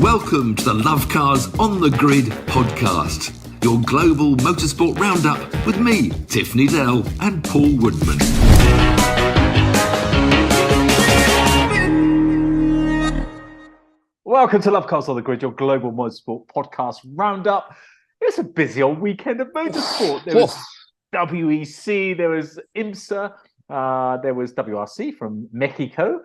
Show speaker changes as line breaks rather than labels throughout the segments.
Welcome to the Lovecars on the Grid podcast, your global motorsport roundup with me, Tiff, Needell and Paul Woodman.
Welcome to Lovecars on the Grid, your global motorsport podcast roundup. It's a busy old weekend of motorsport. There was WEC, there was IMSA, there was WRC from Mexico,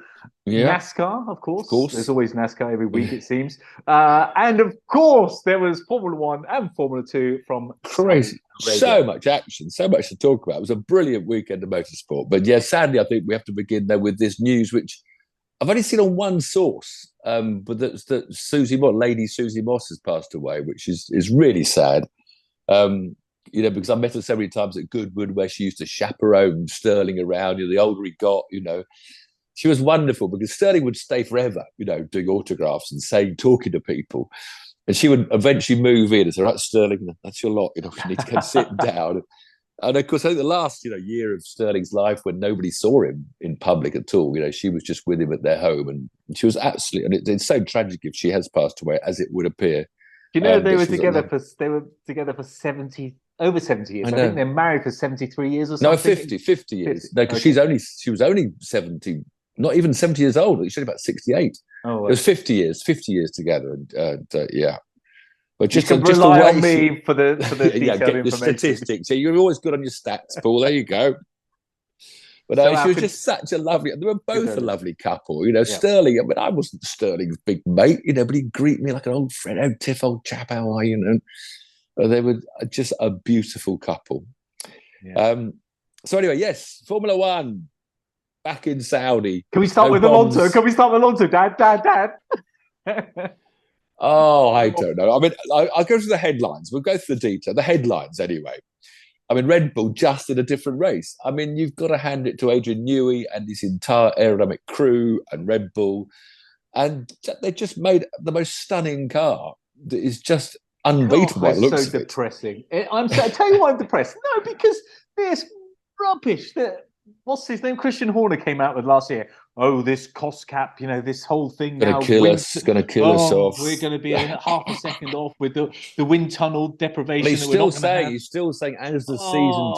NASCAR, of course. There's always NASCAR every week, it seems. And of course, there was Formula One and Formula Two from
crazy. So much action, so much to talk about. It was a brilliant weekend of motorsport. But yeah, sadly, I think we have to begin though with this news, which I've only seen on one source, but that Susie Moss, Lady Susie Moss, has passed away, which is really sad. Because I met her so many times at Goodwood, where she used to chaperone Stirling around. The older he got, she was wonderful because Stirling would stay forever, doing autographs and talking to people, and she would eventually move in and say, "Right, Stirling, that's your lot. You need to go sit down." And of course, I think the last year of Stirling's life, when nobody saw him in public at all, she was just with him at their home, and she was absolutely. And it's so tragic if she has passed away, as it would appear.
They were together for 70. Over 70 years. I think they're married for 73 years or something.
No, 50 years. No, because she was only 70, not even 70 years old. She's only about 68. Oh, it was 50 years together. And yeah. But just
rely on me for the
get the statistics. So you're always good on your stats, Paul. There you go. But she was just such a lovely. They were both a lovely couple. Stirling. I mean, I wasn't Stirling's big mate, but he'd greet me like an old friend. "Oh, Tiff, old chap, how are you?" They were just a beautiful couple. Yeah. So anyway, yes, Formula One back in Saudi.
Can we start with Alonso? Dad?
Oh, I don't know. I mean, I'll go through the headlines. We'll go through the detail. The headlines, anyway. I mean, Red Bull just in a different race. I mean, you've got to hand it to Adrian Newey and his entire aerodynamic crew and Red Bull. And they just made the most stunning car that is just unbeatable.
It's so depressing. I tell you why I'm depressed. No, because this rubbish that what's his name? Christian Horner came out with last year. Oh, this cost cap, this whole thing
going to kill us off.
We're going to be half a second off with the wind tunnel deprivation.
But he's still saying as the season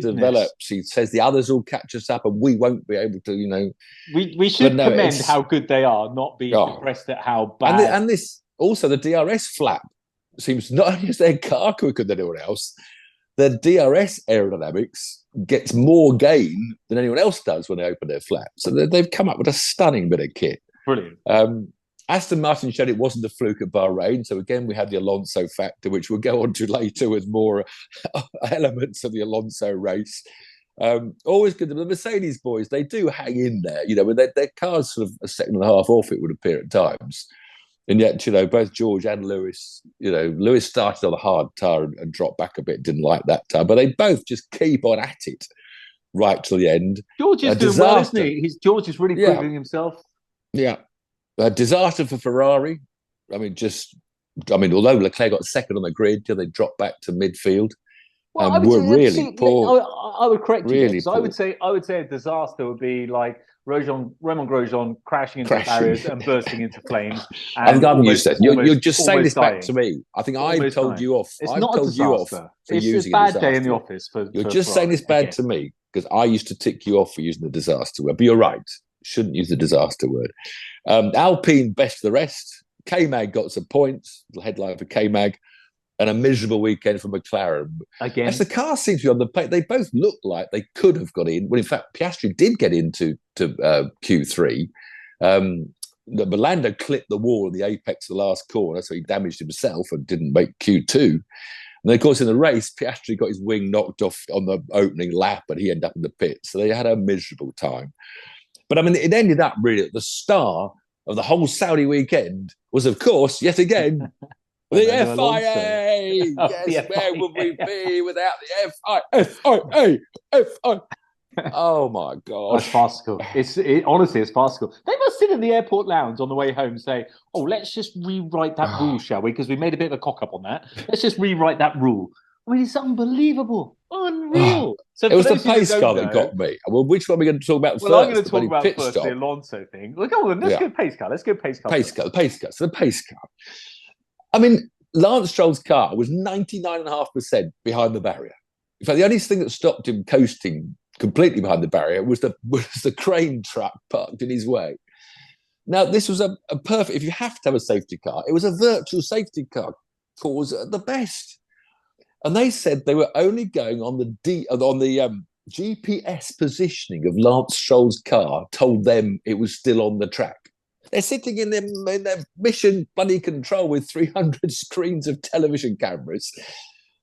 develops, he says the others will catch us up and we won't be able to,
We should commend how good they are, not be depressed at how bad.
And this also, the DRS flap seems not only is their car quicker than anyone else, the DRS aerodynamics gets more gain than anyone else does when they open their flap. So they've come up with a stunning bit of kit.
Brilliant.
Aston Martin showed it wasn't a fluke at Bahrain. So again, we had the Alonso factor, which we'll go on to later with more elements of the Alonso race. Always good. The Mercedes boys, they do hang in there. With their cars sort of a second and a half off, it would appear at times. And yet, both George and Lewis, Lewis started on the hard tyre and dropped back a bit, didn't like that tyre. But they both just keep on at it right to the end.
George is doing well, isn't he? George is really proving himself.
Yeah. A disaster for Ferrari. Although Leclerc got second on the grid, they dropped back to midfield.
Well,
and were really poor.
I would correct you.
Really
I would say a disaster would be like Roman Grosjean crashing into barriers and bursting into flames.
I've gotten used to it. You're just saying this back to me. I think I've told you off.
It's not a disaster. It's a bad day in the office.
You're just saying this bad to me because I used to tick you off for using the disaster word. But you're right. Shouldn't use the disaster word. Alpine best of the rest. K-Mag got some points. The headline for K-Mag. And a miserable weekend for McLaren.
Again,
as the car seems to be on the pace, they both look like they could have got in. Well, in fact, Piastri did get into Q3. But Lando clipped the wall in the apex of the last corner, so he damaged himself and didn't make Q2. And then, of course, in the race, Piastri got his wing knocked off on the opening lap, and he ended up in the pit. So they had a miserable time. But it ended up really the star of the whole Saudi weekend was, of course, yet again. The FIA! Yes, where would we be without the FIA? Oh, my God.
That's farcical. Honestly, it's farcical. They must sit in the airport lounge on the way home and say, let's just rewrite that rule, shall we? Because we made a bit of a cock-up on that. Let's just rewrite that rule. It's unbelievable. Unreal. So
it was the
those of you who
pace
don't
car that
know-
got me. Well, which one are we going to talk about
Well,
first?
I'm going to talk
bloody
about
pit
first
stop.
the Alonso thing. Well, go on, let's go pace car. Let's go pace car.
Pace car, the pace car. So the pace car. I mean, Lance Stroll's car was 99.5% behind the barrier. In fact, the only thing that stopped him coasting completely behind the barrier was the crane truck parked in his way. Now, this was a perfect, if you have to have a safety car, it was a virtual safety car cause at the best. And they said they were only going on the GPS positioning of Lance Stroll's car, told them it was still on the track. They're sitting in their mission bloody control with 300 screens of television cameras.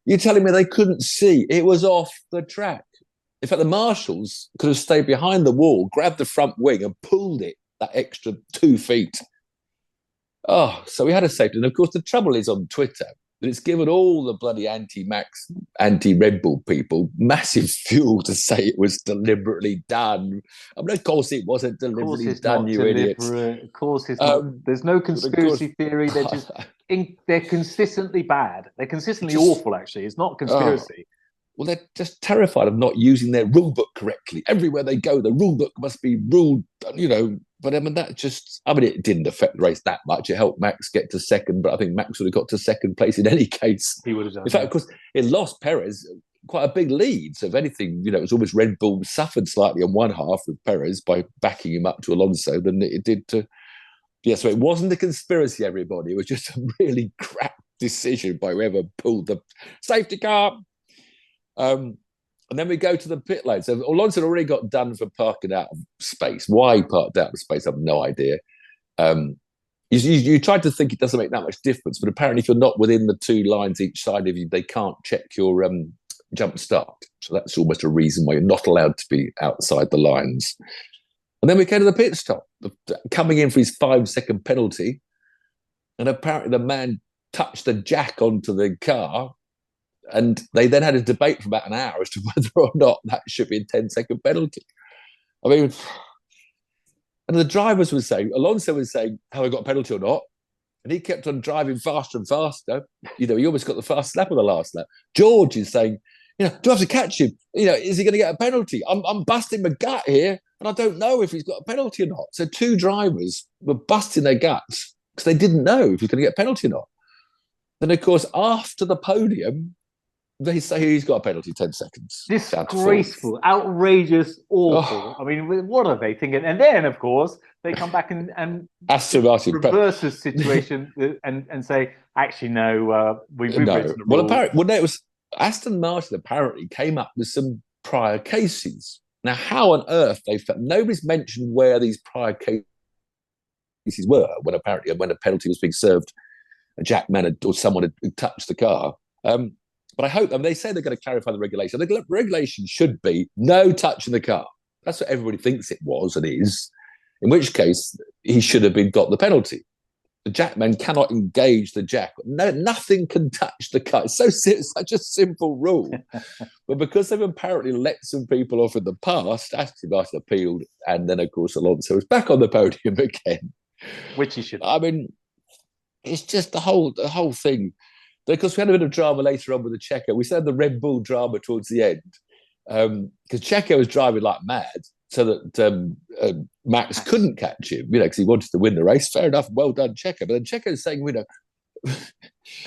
You're telling me they couldn't see it was off the track? In fact, the marshals could have stayed behind the wall, grabbed the front wing and pulled it that extra 2 feet. Oh, so we had a safety. And of course, the trouble is on Twitter that it's given all the bloody anti-Max, anti-Red Bull people massive fuel to say it was deliberately done. I mean, of course, it wasn't deliberately done, you idiots.
Of course, it's not. There's no conspiracy theory. They're just they're consistently bad. They're consistently awful. Actually, it's not conspiracy.
Well, they're just terrified of not using their rule book correctly. Everywhere they go, the rule book must be ruled, But I mean, it didn't affect the race that much. It helped Max get to second, but I think Max would have got to second place in any case.
He would have done.
In fact, of course, it lost Perez quite a big lead. So if anything, it was almost Red Bull suffered slightly on one half with Perez by backing him up to Alonso than it did to. Yeah, so it wasn't a conspiracy, everybody. It was just a really crap decision by whoever pulled the safety car. And then we go to the pit lane. So Alonso had already got done for parking out of space. Why he parked out of space, I have no idea. You tried to think it doesn't make that much difference, but apparently if you're not within the 2 lines each side of you, they can't check your jump start. So that's almost a reason why you're not allowed to be outside the lines. And then we go to the pit stop, coming in for his 5-second penalty. And apparently the man touched the jack onto the car. And they then had a debate for about an hour as to whether or not that should be a 10-second penalty. I mean, and the drivers were saying, Alonso was saying, have I got a penalty or not? And he kept on driving faster and faster. He almost got the fast lap on the last lap. George is saying, do I have to catch him? Is he going to get a penalty? I'm busting my gut here, and I don't know if he's got a penalty or not. So 2 drivers were busting their guts because they didn't know if he's going to get a penalty or not. Then, of course, after the podium, they say he's got a penalty, 10 seconds.
Disgraceful, outrageous, awful. I mean, what are they thinking? And then, of course, they come back and
Aston Martin
reverse the situation and say, actually, no, we've written the rule.
It was Aston Martin apparently came up with some prior cases. Now, how on earth nobody's mentioned where these prior cases were when a penalty was being served, a jackman or someone had touched the car. But I hope, they say they're going to clarify the regulation. The regulation should be no touching the car. That's what everybody thinks it was and is, in which case he should have got the penalty. The jackman cannot engage the jack. No, nothing can touch the car. It's such a simple rule. But because they've apparently let some people off in the past, Aston Martin appealed, and then, of course, Alonso was back on the podium again.
Which he should.
I mean, it's just the whole thing. Because we had a bit of drama later on with the Checo. We said the Red Bull drama towards the end. Because Checo was driving like mad so that Max couldn't catch him, because he wanted to win the race. Fair enough. Well done, Checo. But then Checo's saying,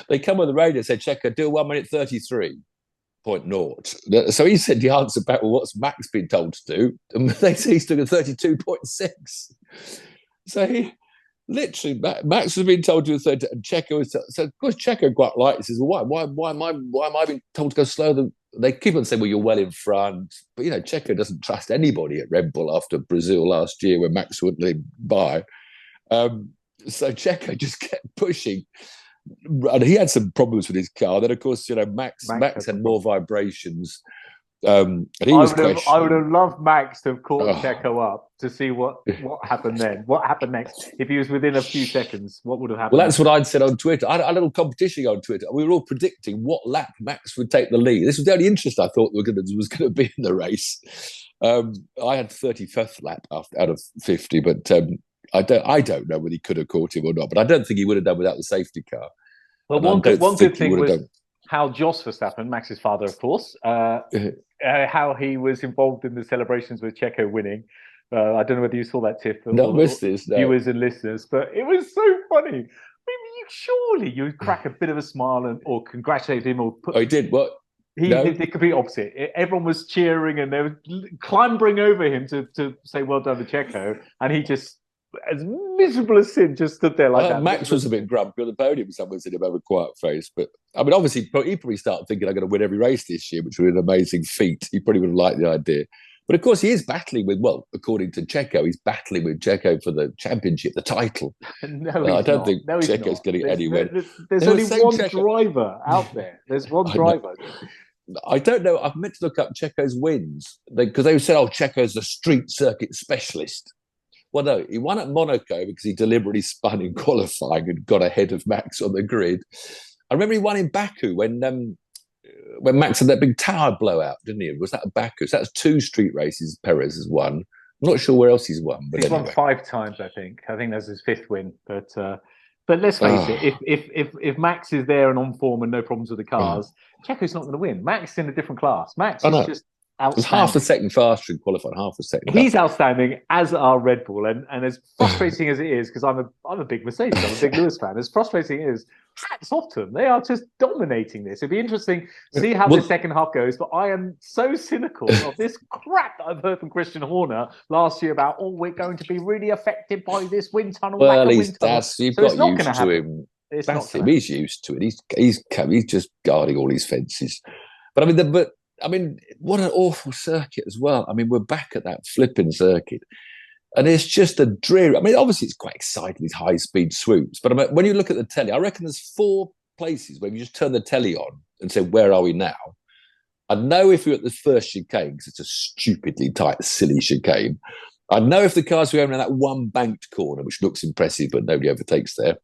they come on the radio and said, Checo, do 1 minute 33.0. So he said the answer back, well, what's Max been told to do? And they say he's doing a 32.6. So he... Literally, Max was being told to do a 30, and Checo was. So of course, Checo quite like. He says, "Well, why am I being told to go slower?" They keep on saying, "Well, you're well in front," but Checo doesn't trust anybody at Red Bull after Brazil last year, where Max wouldn't let him by. So Checo just kept pushing, and he had some problems with his car. Then, of course, Max had more vibrations. And he I
would have loved Max to have caught Checo up to see what happened then. What happened next? If he was within a few seconds, what would have happened?
Well, that's what I'd said on Twitter. I had a little competition on Twitter. We were all predicting what lap Max would take the lead. This was the only interest I thought was going to be in the race. I had 35th lap out of 50, but I don't know whether he could have caught him or not. But I don't think he would have done without the safety car.
Well, one good thing was how Jos Verstappen, Max's father, of course, how he was involved in the celebrations with Checo winning. I don't know whether you saw that, Tiff,
Not missed this, no.
viewers and listeners, but it was so funny. I mean, surely you would crack a bit of a smile or congratulate him or put.
Oh, he did what?
He did the complete opposite. Everyone was cheering and they were clambering over him to say well done to Checo, and he just, as miserable as sin, just stood there like that.
Max was a bit grumpy on the podium. Someone said about a quiet face, but I mean, obviously, he probably started thinking, "I'm going to win every race this year," which would be an amazing feat. He probably would have liked the idea. But of course, he is battling with, well, according to Checo, he's battling with Checo for the championship, the title.
No,
I don't think Checo's getting anywhere.
There's only one driver out there. There's one driver.
I don't know. I've meant to look up Checo's wins because they said, "Oh, Checo's a street circuit specialist." Well, no, he won at Monaco because he deliberately spun in qualifying and got ahead of Max on the grid. I remember he won in Baku when Max had that big tower blowout, didn't he? Was that at Baku? So that's 2 street races Perez has won. I'm not sure where else he's won. But
he's won 5 times, I think. I think that's his 5th win. But let's face it, if Max is there and on form and no problems with the cars, Checo's not going to win. Max is in a different class. Max is just outstanding.
It was half a second faster in qualifying, half a second.
He's outstanding, as are Red Bull. And as frustrating as it is, because I'm a big Mercedes, I'm a big Lewis fan, as frustrating as it is, hats off to them. They are just dominating this. It'd be interesting to see how the second half goes, but I am so cynical of this crap that I've heard from Christian Horner last year about, we're going to be really affected by this wind tunnel.
Well, you've got used to him. That's him. He's used to it. He's just guarding all his fences. But I mean, what an awful circuit as well. I mean, we're back at that flipping circuit. And it's just a dreary. I mean, obviously, it's quite exciting, these high-speed swoops. But I mean, when you look at the telly, I reckon there's 4 places where you just turn the telly on and say, where are we now? I'd know if you're at the first chicane, because it's a stupidly tight, silly chicane. I'd know if the cars were going around that one banked corner, which looks impressive, but nobody overtakes there.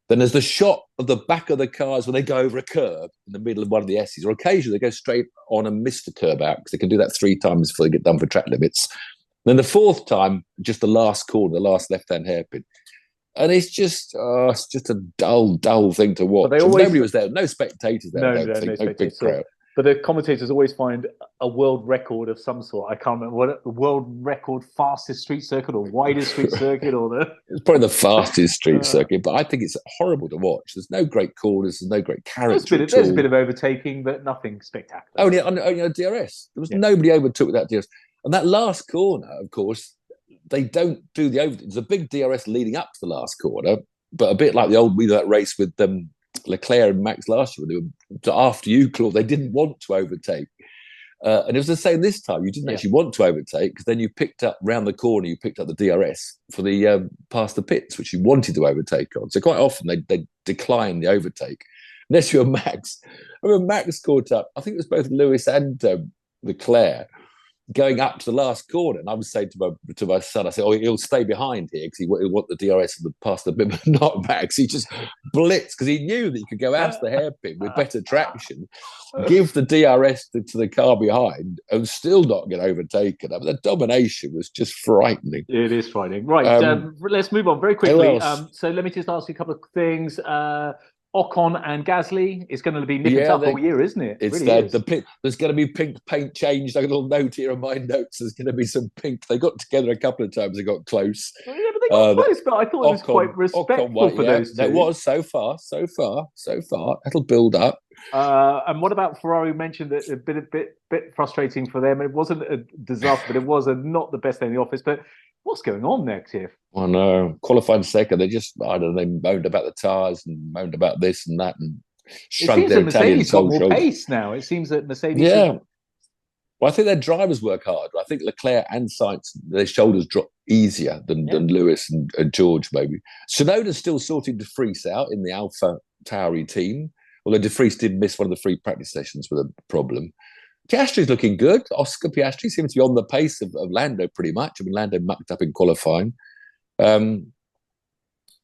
Then there's the shot of the back of the cars when they go over a curb in the middle of one of the S's, or occasionally they go straight on and miss the curb out because they can do that 3 times before they get done for track limits. Then the 4th time, just the last corner, the last left-hand hairpin. And it's just a dull thing to watch. Nobody was there. No spectators there. No big crowd.
But the commentators always find a world record of some sort. I can't remember what the world record fastest street circuit or widest street circuit
It's probably the fastest street circuit, but I think it's horrible to watch. There's no great corners, there's no great character.
There's a bit of overtaking, but nothing spectacular.
Only on DRS. There was nobody overtook that DRS. And that last corner, of course, they don't do the overtake. There's a big DRS leading up to the last corner, but a bit like the old that race with LeClerc and Max last year, after Euclid, they didn't want to overtake. And it was the same this time. You didn't actually want to overtake because then you picked up round the corner, you picked up the DRS for the past the pits, which you wanted to overtake on. So quite often they decline the overtake. Unless you're Max. I remember Max caught up, I think it was both Lewis and LeClerc, going up to the last corner, and I was saying to my son, I said, he'll stay behind here because he'll want the DRS and past the bit, but not Max. He just blitzed because he knew that you could go out to the hairpin with better traction, give the DRS to the car behind, and still not get overtaken. I mean, the domination was just frightening.
It is frightening. Right, let's move on very quickly. So let me just ask you a couple of things. Ocon and Gasly is going to be nipping up all year, isn't it?
It's
really
there's going to be pink paint changed. Like a little note here on my notes. There's going to be some pink. They got together a couple of times. They got close.
Yeah, but they got close. But I thought it was quite respectful for those two.
It was so far. It'll build up.
And what about Ferrari? Mentioned that a bit frustrating for them. It wasn't a disaster, but it was not the best day in the office. But what's going on next, Tiff?
I know. Qualified second, they moaned about the tyres and moaned about this and that and shrugged their Italian
Mercedes got more pace now. It seems that Mercedes...
Yeah. Well, I think their drivers work hard. I think Leclerc and Sainz, their shoulders drop easier than Lewis and George, maybe. Tsunoda's still sorting De Vries out in the Alpha Tauri team, although De Vries did miss one of the free practice sessions with a problem. Piastri's looking good. Oscar Piastri seems to be on the pace of Lando pretty much. I mean, Lando mucked up in qualifying. Then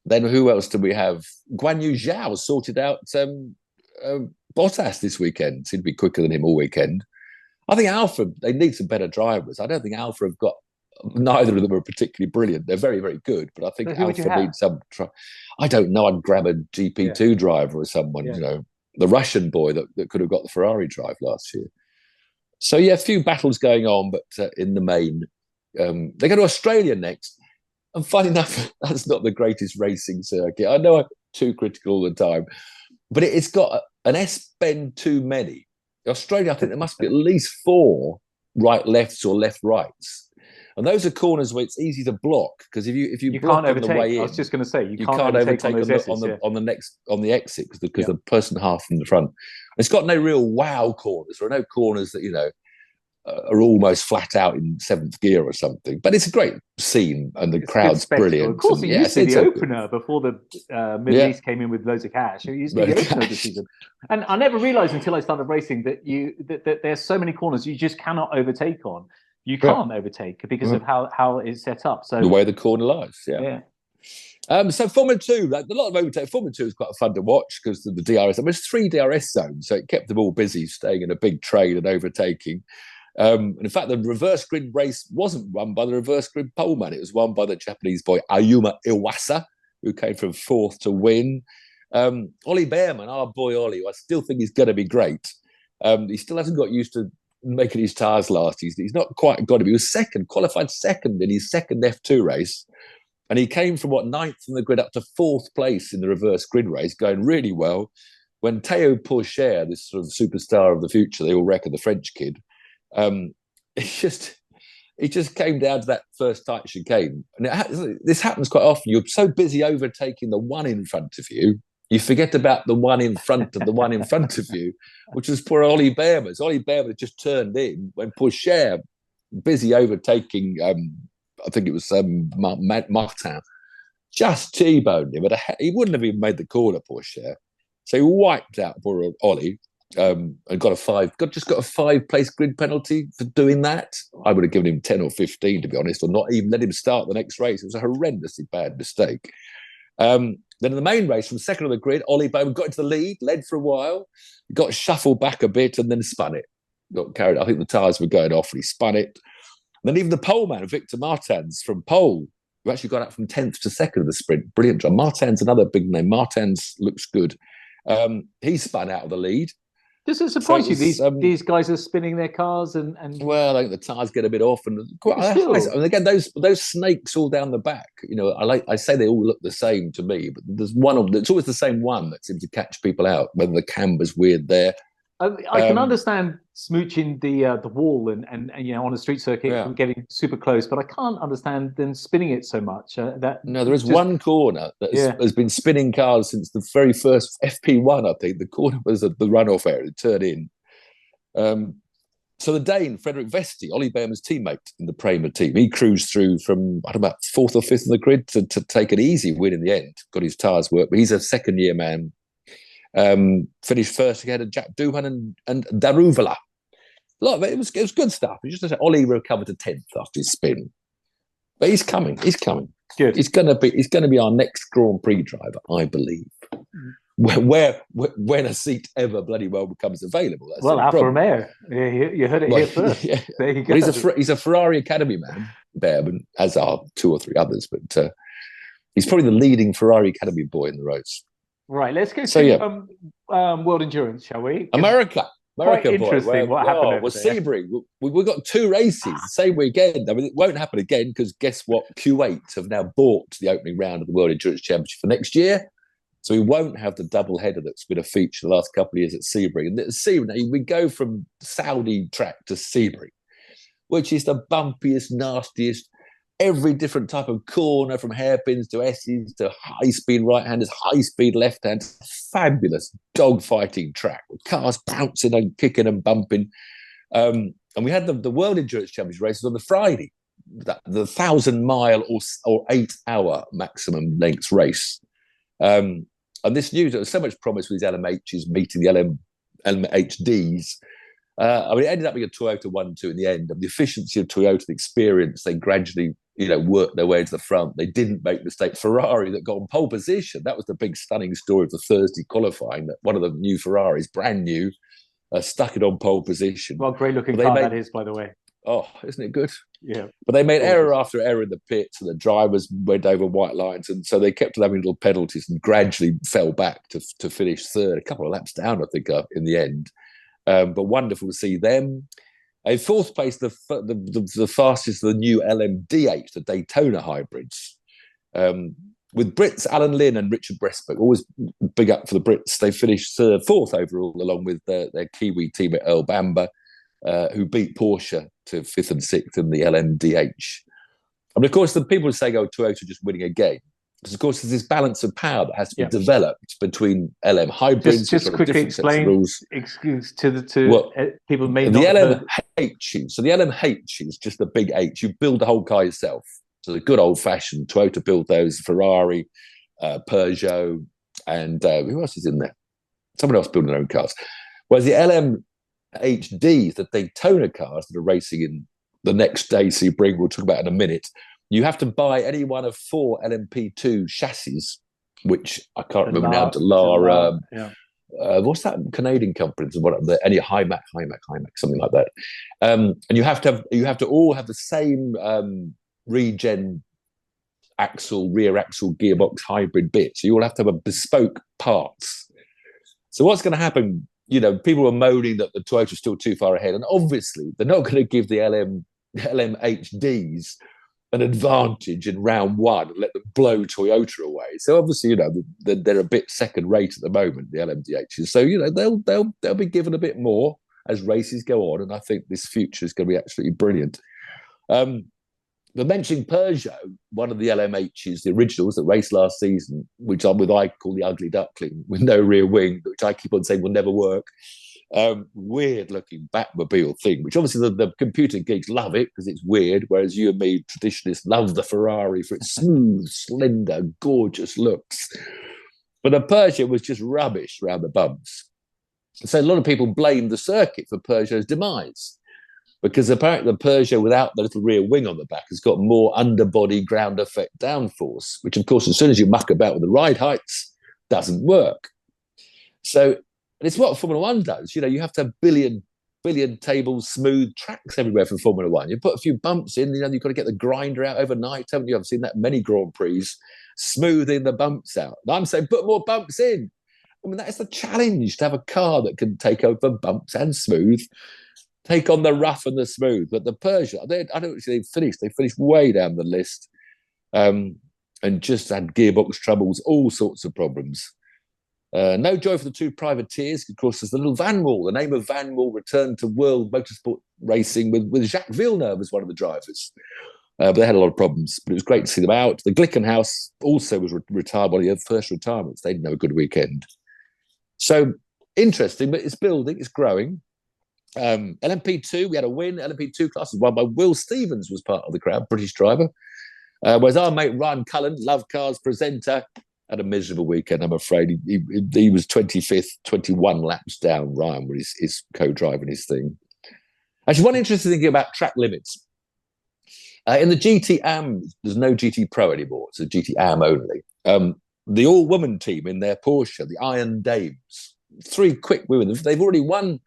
who else do we have? Guan Yu Zhao sorted out Bottas this weekend. Seemed to be quicker than him all weekend. I think Alpha, they need some better drivers. I don't think Alpha have got, neither of them are particularly brilliant. They're very, very good, but I think Alpha needs some... I don't know. I'd grab a GP2 driver or someone, you know. the Russian boy that could have got the Ferrari drive last year. So yeah, a few battles going on, but in the main, they go to Australia next. And funny enough, that's not the greatest racing circuit. I know I'm too critical all the time, but it's got an S-bend too many. Australia, I think there must be at least 4 right lefts or left rights. And those are corners where it's easy to block, because if you block on the way in,
I was just going to say you
can't overtake on the exit because the person half from the front. It's got no real wow corners. There are no corners that are almost flat out in 7th gear or something. But it's a great scene, and the crowd's brilliant.
Of course, it used to be the opener before the Middle East came in with loads of cash. It used to be the opener of the season. And I never realised until I started racing that there's so many corners you just cannot overtake on. You can't overtake because of how it's set up. So
the way the corner lies, So Formula 2, a lot of overtake. Formula 2 is quite fun to watch because of the DRS. There's 3 DRS zones, so it kept them all busy, staying in a big train and overtaking. And in fact, the reverse grid race wasn't won by the reverse grid poleman. It was won by the Japanese boy Ayuma Iwasa, who came from 4th to win. Ollie Bearman, our boy Ollie, I still think he's going to be great. He still hasn't got used to making his tyres last. He's not quite got to be. He was qualified second in his second F2 race. And he came from 9th from the grid up to 4th place in the reverse grid race, going really well. When Théo Pourchaire, this sort of superstar of the future, they all reckon, the French kid, it just came down to that first tight chicane. And this happens quite often. You're so busy overtaking the one in front of you, you forget about the one in front of the one in front of you, which was poor Ollie Bearman. Ollie Bearman just turned in when Pourchaire, busy overtaking, I think it was Martin, just T-boned him. He wouldn't have even made the corner, Pourchaire. So he wiped out poor Ollie and got a 5-place grid penalty for doing that. I would have given him 10 or 15, to be honest, or not even let him start the next race. It was a horrendously bad mistake. Then in the main race, from second on the grid, Ollie Bowman got into the lead, led for a while, got shuffled back a bit, and then spun it. Got carried. I think the tyres were going off, and he spun it. And then even the poleman, Victor Martins from pole, who actually got up from 10th to 2nd of the sprint. Brilliant job. Martins, another big name. Martins looks good. He spun out of the lead.
Does it surprise you these guys are spinning their cars and
well, I think the tyres get a bit off, and again those snakes all down the back. I say they all look the same to me, but there's one of them. It's always the same one that seems to catch people out. Whether the camber's weird there.
I can understand smooching the wall and on a street circuit and getting super close, but I can't understand them spinning it so much.
There is one corner that has been spinning cars since the very first FP1. I think the corner was the runoff area to turn in. So the Dane Frederick Vesti, Ollie Bearman's teammate in the Prema team, he cruised through from about 4th or 5th on the grid to take an easy win in the end. Got his tyres worked, but he's a second-year man. Finished first ahead of Jack Doohan and Daruvala. A lot of it was good stuff. It's just Ollie recovered to 10th after his spin, but he's coming. Good. He's going to be our next Grand Prix driver, I believe. When a seat ever bloody well becomes available. That's
Alfa Romeo. You heard it here first. Yeah. There you go.
Well, he's a Ferrari Academy man, Bearman, as are 2 or 3 others, but he's probably the leading Ferrari Academy boy in the race.
Right, let's go to World Endurance, shall we?
America.
Quite interesting what happened over there.
Sebring. We've got 2 races the same weekend. I mean, it won't happen again because guess what? Q8 have now bought the opening round of the World Endurance Championship for next year. So we won't have the double header that's been a feature the last couple of years at Sebring. And at Sebring, we go from Saudi track to Sebring, which is the bumpiest, nastiest, every different type of corner, from hairpins to S's to high-speed right-handers, high-speed left-handers. Fabulous dog-fighting track with cars bouncing and kicking and bumping. And we had the World Endurance Championship races on the Friday, the 1,000-mile or 8-hour maximum length race. And this news, there was so much promise with these LMHs meeting the LMHDs. It ended up being a Toyota 1-2 in the end. And the efficiency of Toyota, the experience, they gradually worked their way to the front. They didn't make mistakes. Ferrari that got on pole position. That was the big stunning story of the Thursday qualifying, that one of the new Ferraris, brand new, stuck it on pole position.
Well, great looking car that is, by the way.
Oh, isn't it good?
Yeah.
But they made error after error in the pits, and the drivers went over white lines, and so they kept having little penalties and gradually fell back to finish third, a couple of laps down, I think, in the end. But wonderful to see them. In fourth place, the fastest, the new LMDH, the Daytona hybrids. With Brits, Alan Lynn and Richard Westbrook, always big up for the Brits. They finished fourth overall, along with their Kiwi team at Earl Bamber, who beat Porsche to 5th and 6th in the LMDH. And of course, the people say, "Oh, Toyota just winning again." Because of course, there's this balance of power that has to be developed between LM hybrids.
Just quickly explain to people may not.
The LMH, so the LMH is just the big H. You build the whole car yourself. So the good old-fashioned Toyota build those, Ferrari, Peugeot, and who else is in there? Someone else building their own cars. Whereas the LMHD, the Daytona cars that are racing in the next day, we'll talk about in a minute, you have to buy any one of 4 LMP2 chassis, which I can't remember now. What's that Canadian company? Any Hymac, something like that. And you have to all have the same regen axle, rear axle, gearbox hybrid bit. So you all have to have a bespoke parts. So what's going to happen? People are moaning that the Toyota's still too far ahead, and obviously they're not going to give the LMHDs an advantage in round one and let them blow Toyota away. So obviously, they're a bit second rate at the moment, the LMDHs. So they'll be given a bit more as races go on, and I think this future is going to be absolutely brilliant. But mentioning Peugeot, one of the LMHs, the originals that raced last season, which I call the ugly duckling with no rear wing, which I keep on saying will never work. Weird looking Batmobile thing, which obviously the computer geeks love it because it's weird, whereas you and me traditionalists love the Ferrari for its smooth, slender, gorgeous looks. But the Peugeot was just rubbish around the bumps. So a lot of people blame the circuit for Peugeot's demise, because apparently the Peugeot without the little rear wing on the back has got more underbody ground effect downforce, which of course, as soon as you muck about with the ride heights, doesn't work. So it's what Formula One does. You have to have billion tables, smooth tracks everywhere for Formula One. You put a few bumps in, you've got to get the grinder out overnight, haven't you? I've seen that many Grand Prix, smoothing the bumps out. And I'm saying put more bumps in. I mean, that's the challenge, to have a car that can take over bumps and smooth, take on the rough and the smooth. But the Peugeot, I don't think they finished. They finished way down the list, and just had gearbox troubles, all sorts of problems. No joy for the 2 privateers. Of course, there's the little Van Wall. The name of Van Wall returned to world motorsport racing with Jacques Villeneuve as one of the drivers. But they had a lot of problems, but it was great to see them out. The Glickenhaus also was retired, one of the first retirements. They didn't have a good weekend. So interesting, but it's building, it's growing. LMP2, we had a win. LMP2 class was won by Will Stevens, was part of the crowd, British driver. Whereas our mate Ryan Cullen, Lovecars presenter, had a miserable weekend, I'm afraid. He was 25th, 21 laps down. Ryan was his co-driving his thing. Actually, one interesting thing about track limits. In the GT AM, there's no GT Pro anymore. It's a GT AM only. The all-woman team in their Porsche, the Iron Dames, 3 quick women. They've already won,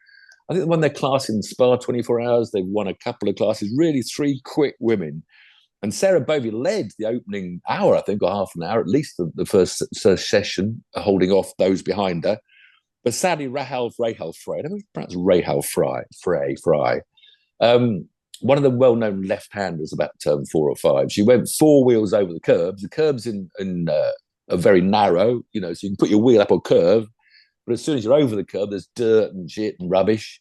I think they won their class in Spa 24 hours. They've won a couple of classes, really 3 quick women. And Sarah Bovey led the opening hour, I think, or half an hour, at least the first session, holding off those behind her. But sadly, Rahal Frey, I don't know if it's Rahal Frey, one of the well-known left-handers about turn 4 or 5. She went 4 wheels over the curbs. The curbs are very narrow, so you can put your wheel up on curve. But as soon as you're over the curb, there's dirt and shit and rubbish.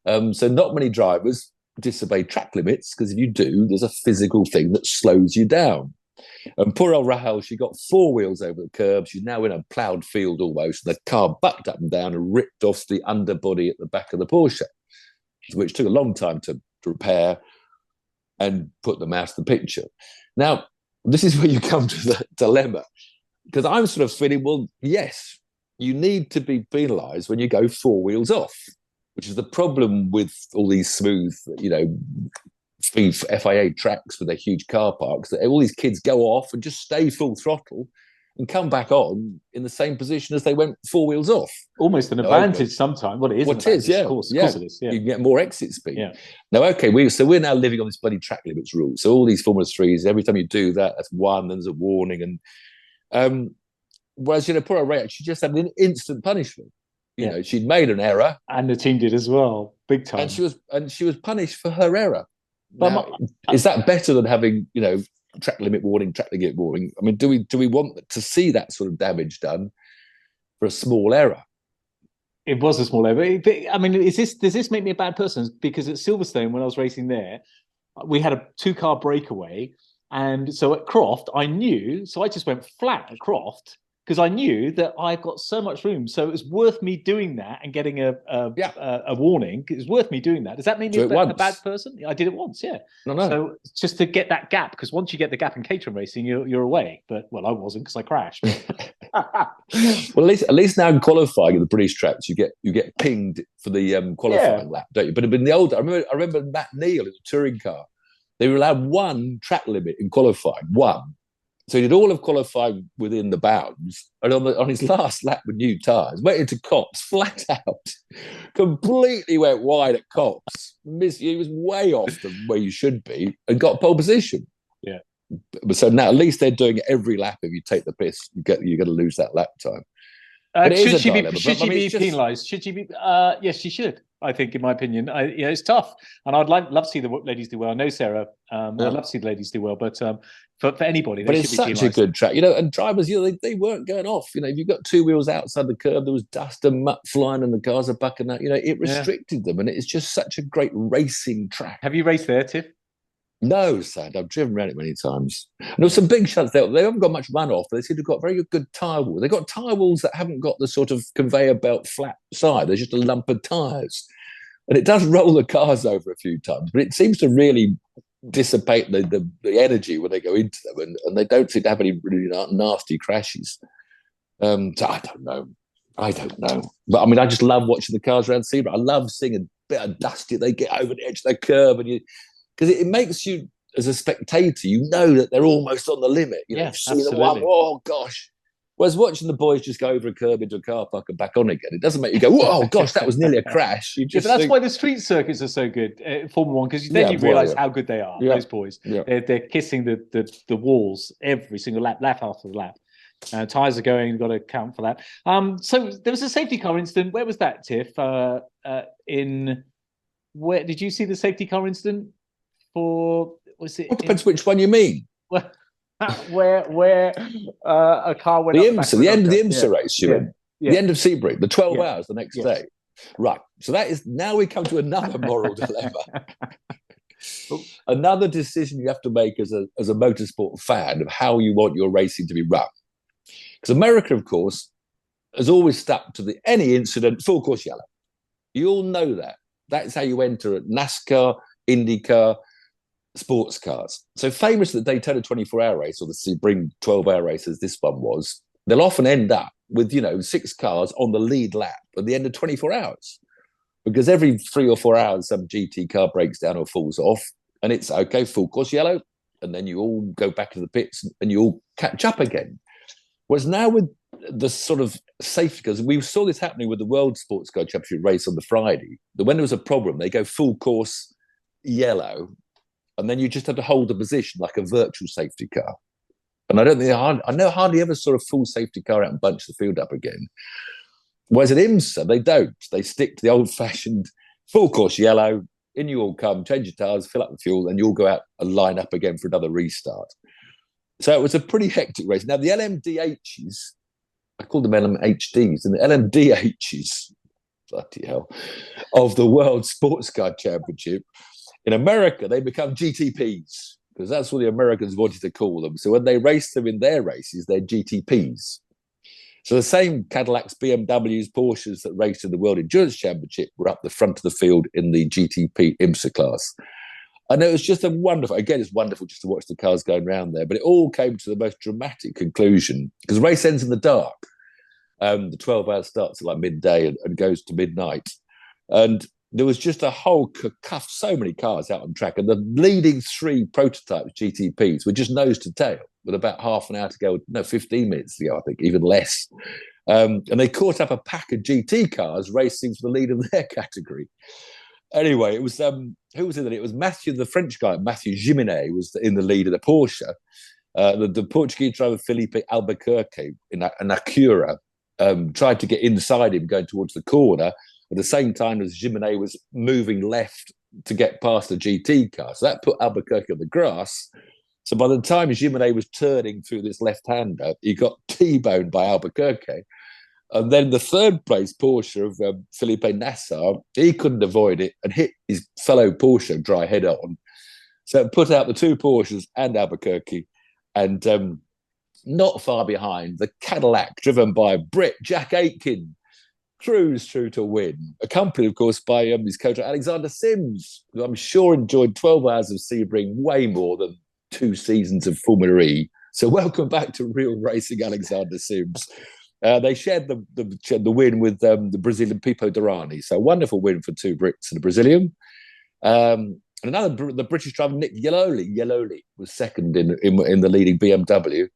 So not many drivers disobey track limits, because if you do, there's a physical thing that slows you down. And poor old Rahal, she got 4 wheels over the curb. She's now in a ploughed field almost. The car bucked up and down and ripped off the underbody at the back of the Porsche, which took a long time to repair and put them out of the picture. Now, this is where you come to the dilemma, because I'm sort of feeling, well, yes, you need to be penalised when you go 4 wheels off, which is the problem with all these smooth, FIA tracks with their huge car parks, that all these kids go off and just stay full throttle and come back on in the same position as they went 4 wheels off.
Almost an advantage sometimes. Well, it is.
Well, it is, yeah.
Of course it is. Yeah.
You can get more exit speed.
Yeah.
Now, okay, we're now living on this bloody track limits rule. So all these Formula 3s, every time you do that, that's one, then there's a warning. And whereas, poor Ray, she just had an instant punishment. You know, she'd made an error.
And the team did as well, big time.
And she was punished for her error.
But
now, is that better than having, track limit warning, track limit warning? I mean, do we want to see that sort of damage done for a small error?
It was a small error. I mean, does this make me a bad person? Because at Silverstone, when I was racing there, we had a 2-car breakaway. And so at Croft, I just went flat at Croft because I knew that I've got so much room. So it was worth me doing that and getting a warning. It was worth me doing that. Does that make me a bad person? I did it once, yeah. No. So just to get that gap, because once you get the gap in catering racing, you're away. But, well, I wasn't because I crashed.
Well, at least now in qualifying at the British tracks, you get pinged for the qualifying lap, don't you? But in the old, I remember Matt Needell in the touring car. They were allowed one track limit in qualifying, one. So he did all of qualifying within the bounds, and on his last lap with new tyres, went into Copse flat out, completely went wide at Copse. He was way off from where you should be, and got pole position. Yeah. So now at least they're doing it every lap. If you take the piss, you're going to lose that lap time.
Should she be penalised? Should she be? Yes, she should. I think, in my opinion, it's tough, and I'd love to see the ladies do well. I know Sarah. I'd love to see the ladies do well, but for anybody,
but it's such a good track, and drivers, they weren't going off. If you've got 2 wheels outside the curb, there was dust and muck flying, and the cars are bucking out. It restricted them, and it's just such a great racing track.
Have you raced there, Tiff?
No, sad. I've driven around it many times. And there were some big shunts there. They haven't got much runoff, but they seem to have got very good tyre walls. They've got tyre walls that haven't got the sort of conveyor belt flat side. There's just a lump of tyres. And it does roll the cars over a few times, but it seems to really dissipate the energy when they go into them. And they don't seem to have any really nasty crashes. So I don't know. But I mean, I just love watching the cars around Sebring. I love seeing a bit of dust. They get over the edge of the curb, and because it makes you, as a spectator, that they're almost on the limit. You see the one, oh gosh. Whereas watching the boys just go over a curb into a car park and back on again, it doesn't make you go, oh gosh, that was nearly a crash.
But that's why the street circuits are so good, Formula One, because then you realise how good they are. Those boys, they're kissing the walls every single lap after the lap. Tyres are going. You've got to count for that. So there was a safety car incident. Where was that, Tiff? Where did you see the safety car incident?
It depends which one you mean.
Where a car went
the
up
IMSA, the end of the IMSA race, the end of Sebring, the 12 hours the next day. Right. So that is, now we come to another moral dilemma. Another decision you have to make as a motorsport fan of how you want your racing to be run. Because America, of course, has always stuck to any incident, full course yellow. You all know that. That's how you enter at NASCAR, IndyCar, sports cars. So famous that Daytona 24-hour race, or the Sebring 12-hour race as this one was, they'll often end up with, 6 cars on the lead lap at the end of 24 hours. Because every 3 or 4 hours, some GT car breaks down or falls off, and it's okay, full course yellow, and then you all go back to the pits and you all catch up again. Whereas now with the sort of safety cars, we saw this happening with the World Sports Car Championship race on the Friday, that when there was a problem, they go full course yellow, and then you just have to hold the position like a virtual safety car. And I know hardly ever saw a full safety car out and bunch the field up again. Whereas at IMSA, they don't. They stick to the old-fashioned full course yellow, in you all come, change your tyres, fill up the fuel, and you all go out and line up again for another restart. So it was a pretty hectic race. Now, the LMDHs, I call them LMHDs, and the LMDHs, bloody hell, of the World Sports Car Championship, in America, they become GTPs, because that's what the Americans wanted to call them. So when they race them in their races, they're GTPs. So the same Cadillacs, BMWs, Porsches that raced in the World Endurance Championship were up the front of the field in the GTP IMSA class. And it was just it's wonderful just to watch the cars going around there. But it all came to the most dramatic conclusion, because the race ends in the dark. The 12 hours starts at like midday and goes to midnight. And there was just a whole cacophony, so many cars out on track. And the leading 3 prototypes, GTPs, were just nose to tail. with about half an hour to go. No, 15 minutes to go, I think, even less. And they caught up a pack of GT cars racing for the lead of their category. Anyway, it was who was in it? It was Matthew, the French guy, Matthew Giminet, was in the lead of the Porsche. The Portuguese driver Felipe Albuquerque in an Acura tried to get inside him going towards the corner at the same time as Giminet was moving left to get past the GT car. So that put Albuquerque on the grass. So by the time Giminet was turning through this left-hander, he got T-boned by Albuquerque. And then the third place Porsche of Felipe Nasser, he couldn't avoid it and hit his fellow Porsche dry head on. So it put out the two Porsches and Albuquerque. And not far behind, the Cadillac, driven by Brit Jack Aitken, cruised through to win, accompanied, of course, by his coach Alexander Sims, who I'm sure enjoyed 12 hours of Sebring way more than 2 seasons of Formula E. So welcome back to real racing, Alexander Sims. They shared the win with the Brazilian Pipo Derani. So a wonderful win for 2 Brits and a Brazilian. And the British driver Nick Yeloli was second in the leading BMW.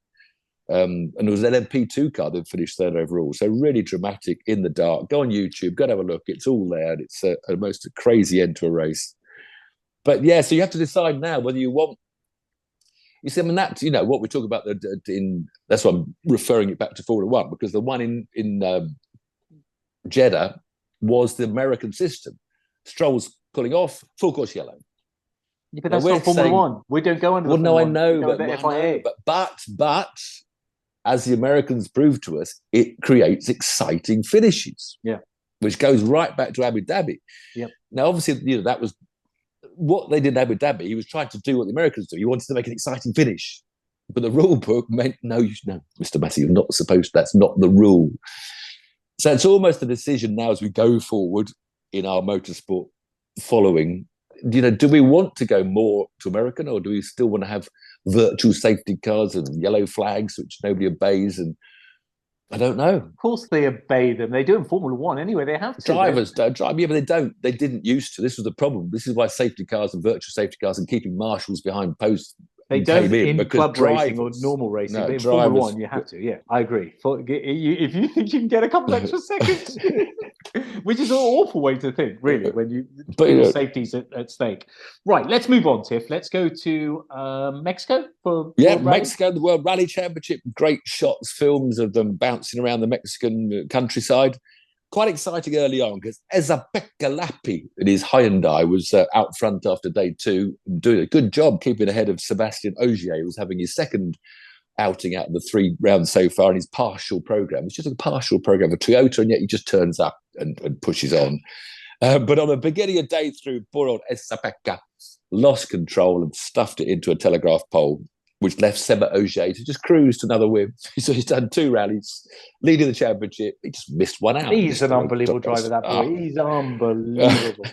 And it was an LMP2 car that finished third overall. So really dramatic in the dark. Go on YouTube, go and have a look. It's all there. And it's a most crazy end to a race. But yeah, so you have to decide now whether you want. You see, I mean, that's, what we talk about that's why I'm referring it back to Formula One, because the one in Jeddah was the American system. Stroll's pulling off, full course yellow.
Yeah, but that's not Formula One. We don't go under the Formula
One. But as the Americans proved to us, it creates exciting finishes.
Yeah.
Which goes right back to Abu Dhabi.
Yep.
Now, obviously, that was what they did in Abu Dhabi. He was trying to do what the Americans do. He wanted to make an exciting finish. But the rule book meant, no, Mr. Massey, you're not supposed to. That's not the rule. So it's almost a decision now as we go forward in our motorsport following. Do we want to go more to American, or do we still want to have virtual safety cars and yellow flags, which nobody obeys? And I don't know.
Of course they obey them. They do in Formula One anyway. They have to.
Drivers don't drive. Yeah, but they don't. They didn't used to. This was the problem. This is why safety cars and virtual safety cars and keeping marshals behind posts.
They don't in club racing or normal racing, but in Formula One you have to. Yeah, I agree. If you think you can get a couple extra seconds, which is an awful way to think, really, when your safety's at stake. Right, let's move on, Tiff. Let's go to Mexico for
Mexico, the World Rally Championship. Great shots, films of them bouncing around the Mexican countryside. Quite exciting early on because Ezapeka Lapi in his Hyundai was out front after day 2, doing a good job keeping ahead of Sebastian Ogier, who was having his second outing out of the 3 rounds so far in his partial program. It's just a partial program for Toyota, and yet he just turns up and pushes on. But on the beginning of day 3, poor old Ezapeka lost control and stuffed it into a telegraph pole, which left Seba Ogier to just cruise to another win. So he's done 2 rallies, leading the championship. He just missed one out.
He's an unbelievable driver, that boy. He's unbelievable.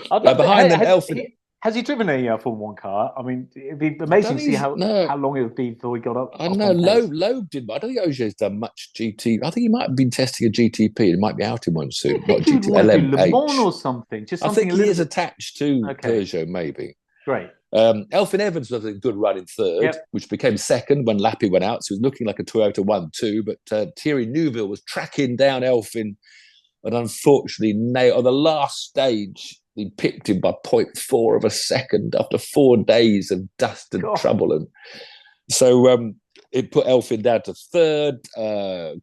Behind them, Elfin.
Has he driven a Formula One car? I mean, it'd be amazing to see how long it would be before he got up.
I know, Loeb did, but I don't think Ogier's done much GT. I think he might have been testing a GTP. It might be out in one soon. Not GT,
Le Mans or something.
I think he is attached to Peugeot, maybe.
Great.
Elfin Evans was a good run in 3rd, which became 2nd when Lappi went out. So he was looking like a Toyota 1-2, but Thierry Neuville was tracking down Elfin, and unfortunately, on the last stage, he pipped him by 0.4 of a second after 4 days of dust and trouble. And so it put Elfin down to 3rd.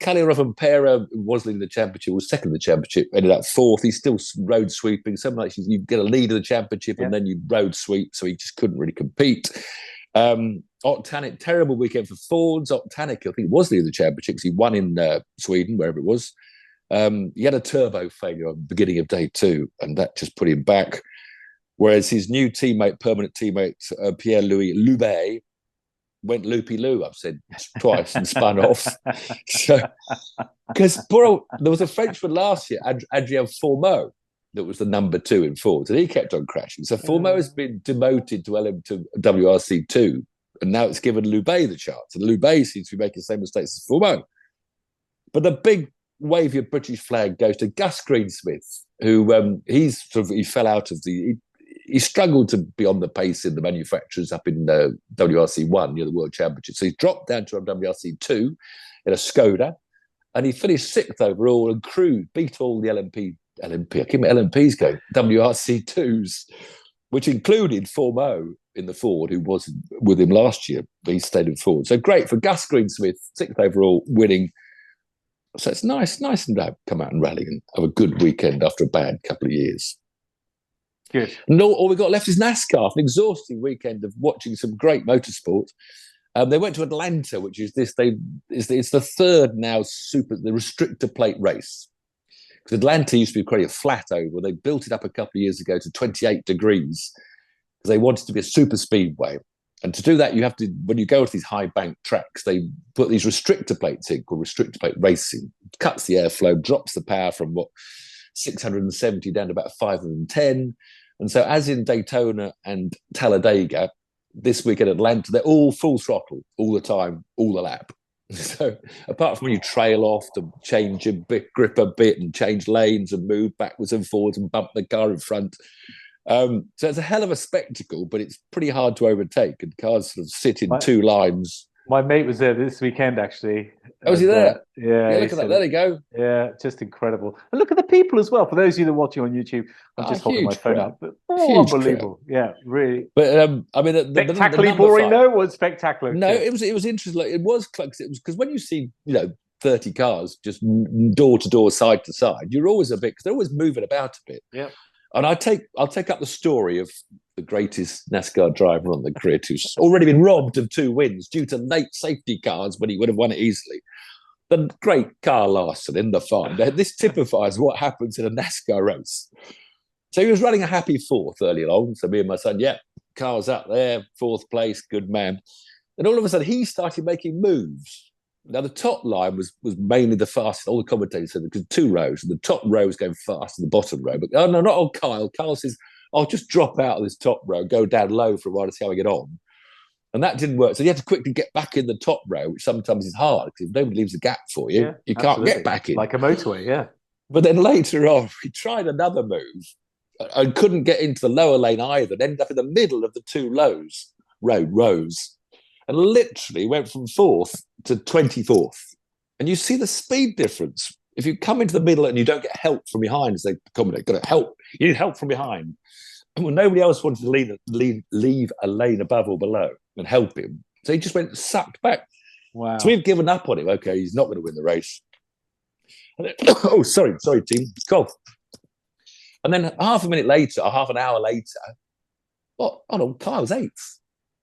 Kalle Rovanpera, who was leading the championship, was 2nd in the championship, ended up 4th. He's still road sweeping. Something like you get a lead of the championship and then you road sweep, so he just couldn't really compete. Octanic, terrible weekend for Fords. Octanic, I think, was leading the championship because he won in Sweden, wherever it was. He had a turbo failure on the beginning of day 2, and that just put him back. Whereas his new permanent teammate, Pierre-Louis Loubet, went loopy-loo, I've said twice, and spun off. So, because there was a Frenchman last year, Adrien Fourmeau, that was the number 2 in Fords, and he kept on crashing. So Fourmeau has been demoted to WRC 2, and now it's given Loubet the chance. And Loubet seems to be making the same mistakes as Fourmeau. But the big wave your British flag goes to Gus Greensmith, who he fell out of he struggled to be on the pace in the manufacturers up in the WRC1, the World Championship. So he dropped down to a WRC2 in a Skoda, and he finished 6th overall and beat all the LMP. I keep my LMPs going, WRC2s, which included Formeau in the Ford, who was with him last year, but he stayed in Ford. So great for Gus Greensmith, 6th overall, winning. So it's nice to come out and rally and have a good weekend after a bad couple of years.
Good.
And all we've got left is NASCAR, an exhausting weekend of watching some great motorsport. They went to Atlanta, which is it's the third now the restrictor plate race. Because Atlanta used to be quite a flat oval. They built it up a couple of years ago to 28 degrees because they wanted to be a super speedway. And to do that, you have to, when you go to these high bank tracks, they put these restrictor plates in called restrictor plate racing. It cuts the airflow, drops the power from 670 down to about 510. And so as in Daytona and Talladega, this week at Atlanta, they're all full throttle all the time, all the lap. So apart from when you trail off to change your grip a bit and change lanes and move backwards and forwards and bump the car in front. So it's a hell of a spectacle, but it's pretty hard to overtake, and cars sort of sit in two lines.
My mate was there this weekend, actually.
Oh, was he there?
Yeah,
look at that. There they go.
Yeah, just incredible. And look at the people as well. For those of you that are watching on YouTube, I'm just holding my phone up. But, unbelievable. Crowd. Yeah, really.
But I mean,
spectacularly boring. No, it was spectacular.
No, it was interesting. Like, it was close. It was because when you see 30 cars just door to door, side to side, you're always a bit because they're always moving about a bit.
Yeah.
And I'll take up the story of the greatest NASCAR driver on the grid, who's already been robbed of 2 wins due to late safety cars when he would have won it easily. The great Carl Larson in the farm. This typifies what happens in a NASCAR race. So he was running a happy 4th early on. So me and my son, Carl's up there, 4th place, good man. And all of a sudden, he started making moves. Now, the top line was mainly the fastest. All the commentators said because 2 rows, and the top row was going faster than the bottom row. But no, not on Kyle. Kyle says, I'll just drop out of this top row, go down low for a while to see how I get on. And that didn't work. So you had to quickly get back in the top row, which sometimes is hard because if nobody leaves a gap for you, you can't get back in.
Like a motorway, yeah.
But then later on, he tried another move and couldn't get into the lower lane either, and ended up in the middle of the 2 rows. And literally went from 4th to 24th. And you see the speed difference. If you come into the middle and you don't get help from behind, as they accommodate, got to help. You need help from behind. And when nobody else wanted to leave a lane above or below and help him, so he just went sucked back.
Wow.
So we've given up on him. Okay, he's not going to win the race. And then, sorry, team. Cough. And then half an hour later, Kyle's 8th.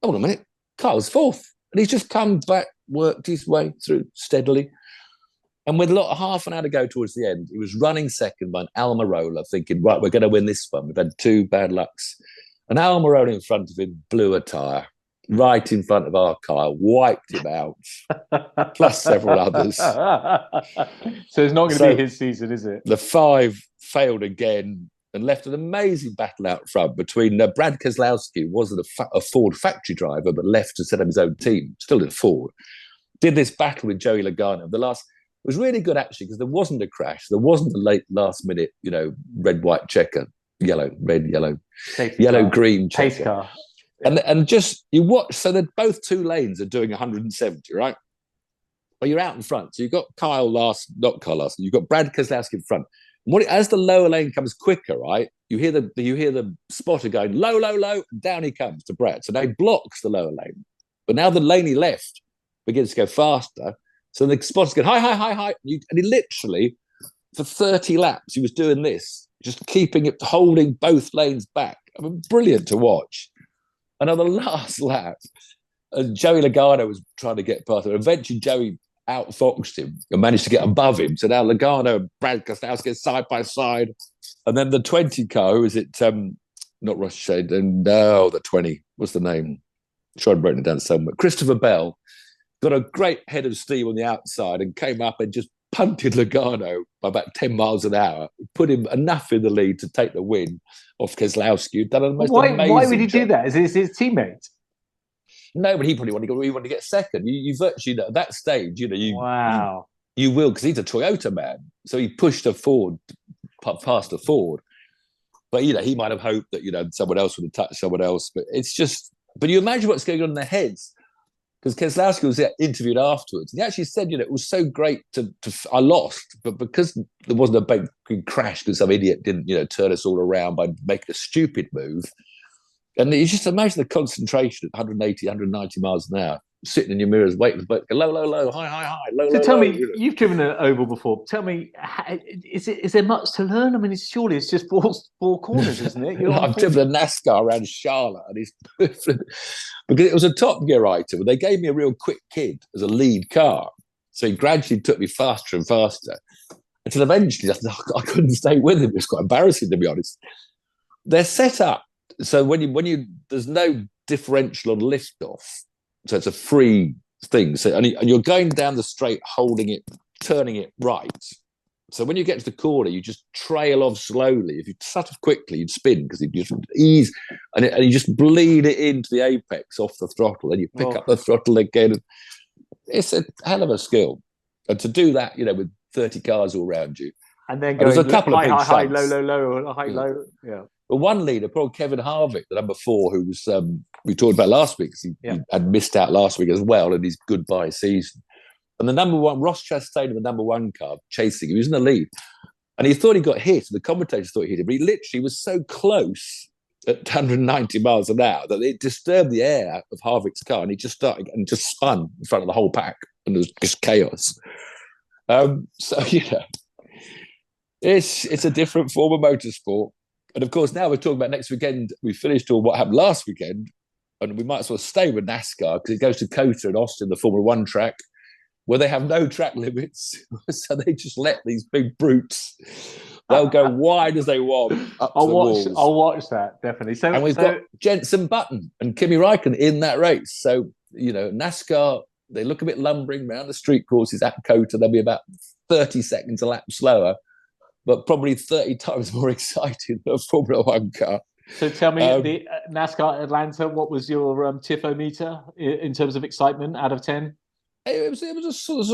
Hold on a minute. Kyle's 4th, and he's just come back, worked his way through steadily. And with half an hour to go towards the end, he was running second by an Almirola, thinking, right, we're going to win this one. We've had 2 bad lucks. An Almirola in front of him blew a tyre right in front of our Kyle, wiped him out, plus several others.
So it's not going to be his season, is it?
The 5 failed again and left an amazing battle out front between Brad Keselowski, who wasn't a Ford factory driver, but left to set up his own team, still in Ford. Did this battle with Joey Logano. It was really good, actually, because there wasn't a crash. There wasn't a late last minute, red, white checker, red, yellow, green checker.
Pace car.
And just, you watch, so that both 2 lanes are doing 170, right? Well, you're out in front. So you've got not Kyle Larson, you've got Brad Keselowski in front. As the lower lane comes quicker, right, you hear the spotter going low, low, low, and down he comes to Brad. So now he blocks the lower lane. But now the lane he left begins to go faster. So the spotter's going high, high, high, high. And he literally, for 30 laps, he was doing this, just holding both lanes back. I mean, brilliant to watch. And on the last lap, Joey Logano was trying to get past him. Eventually, Joey outfoxed him and managed to get above him. So now Logano and Brad Keselowski side by side. And then the 20 car, who is it? Not Rothschild, and the 20. What's the name? I'm sure I've written it down somewhere. Christopher Bell got a great head of steam on the outside and came up and just punted Logano by about 10 miles an hour, put him enough in the lead to take the win off Keselowski, who'd done a most amazing
Why would he
job.
do that? Is it his teammate?
No, but he probably wanted to get second. You virtually, at that stage,
Wow.
You will, because he's a Toyota man. So he pushed a Ford past a Ford. But, he might have hoped that, someone else would have touched someone else. But it's just, but you imagine what's going on in their heads. Because Keselowski was interviewed afterwards. And he actually said, it was so great I lost, but because there wasn't a big crash because some idiot didn't, turn us all around by making a stupid move. And you just imagine the concentration at 180, 190 miles an hour, sitting in your mirrors, waiting for the boat to go low, low, low, high, high, high, low,
so
low,
tell
low,
me, you've driven an oval before. Tell me, is there much to learn? I mean, surely it's just four corners, isn't it?
I've driven a NASCAR around Charlotte, and it's because it was a Top Gear item. But they gave me a real quick kid as a lead car, so he gradually took me faster and faster until eventually I couldn't stay with him. It was quite embarrassing, to be honest. They're set up so when you there's no differential on liftoff, so it's a free thing. So and you're going down the straight, holding it, turning it right. So when you get to the corner, you just trail off slowly. If you shut off quickly, you'd spin because you just ease and you just bleed it into the apex off the throttle. Then you pick up the throttle again. It's a hell of a skill, and to do that, with 30 cars all around you,
and then going
a couple
high,
of big
high, low, low, low, high, low. Yeah.
But one leader, probably Kevin Harvick, the number 4, who was we talked about last week because he had missed out last week as well in his goodbye season. And the number 1, Ross Chastain, in the number 1 car, chasing him. He was in the lead. And he thought he got hit. And the commentators thought he hit him. But he literally was so close at 190 miles an hour that it disturbed the air of Harvick's car. And he just started and just spun in front of the whole pack. And it was just chaos. It's a different form of motorsport. And of course, now we're talking about next weekend. We finished all what happened last weekend. And we might as well stay with NASCAR because it goes to Cota and Austin, the Formula 1 track, where they have no track limits. So they just let these big brutes, they'll go wide as they want up to the walls.
I'll watch that, definitely.
And we've got Jenson Button and Kimi Räikkönen in that race. So, NASCAR, they look a bit lumbering around the street courses at Cota. They'll be about 30 seconds a lap slower, but probably 30 times more exciting than a Formula 1 car.
So tell me, the NASCAR Atlanta, what was your Tiff-o-meter in terms of excitement out of 10?
It was a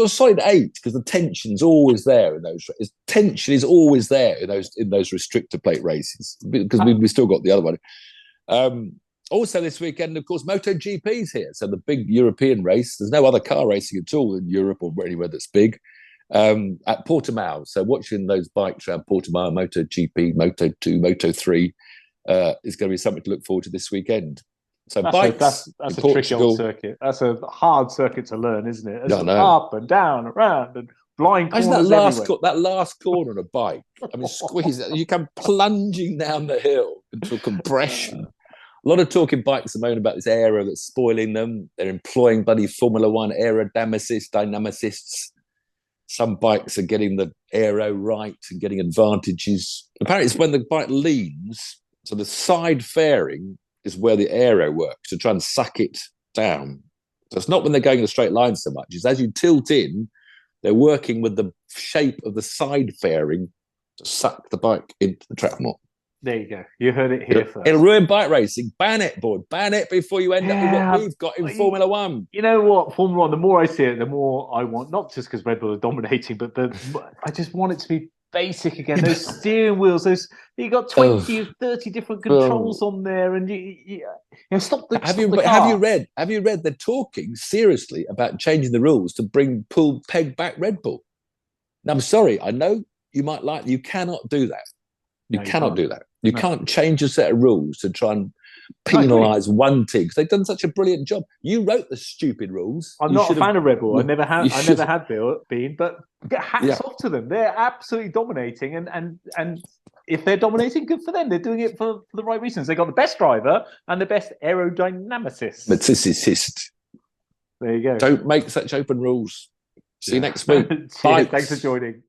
solid 8 because the tension's always there in those. Tension is always there in those restrictor plate races because we still got the other one. Also this weekend, of course, MotoGP's here, so the big European race. There's no other car racing at all in Europe or anywhere that's big. At Portimao, so watching those bikes around Portimao, MotoGP, Moto2, Moto3 is going to be something to look forward to this weekend. So that's
a tricky old circuit. That's a hard circuit to learn, isn't it? It's up and down, around, and blind corners
that last corner on a bike. I mean, squeeze it. You come plunging down the hill into a compression. A lot of talking bikes are moaning about this aero that's spoiling them. They're employing bloody Formula 1 dynamicists. Some bikes are getting the aero right and getting advantages. Apparently, it's when the bike leans, so the side fairing is where the aero works to try and suck it down. So it's not when they're going in a straight line so much. It's as you tilt in, they're working with the shape of the side fairing to suck the bike into the track more.
There you go. You heard it here first.
It'll ruin bike racing. Ban it, boy. Ban it before you end up with what we've got in Formula 1.
You know what? Formula 1, the more I see it, the more I want, not just because Red Bull are dominating, but I just want it to be basic again. Those steering wheels, you got 20 or 30 different controls on there, and you stop the
Have you read they're talking seriously about changing the rules to peg back Red Bull? Now, I'm sorry, I know you might you cannot do that. You cannot do that. You can't change a set of rules to try and penalise one team because they've done such a brilliant job. You wrote the stupid rules.
I'm not a fan of Red Bull. I never had been, but hats off to them. They're absolutely dominating, and if they're dominating, good for them. They're doing it for the right reasons. They got the best driver and the best aerodynamicist. There you go.
Don't make such open rules. See you next week. Bye.
Thanks for joining.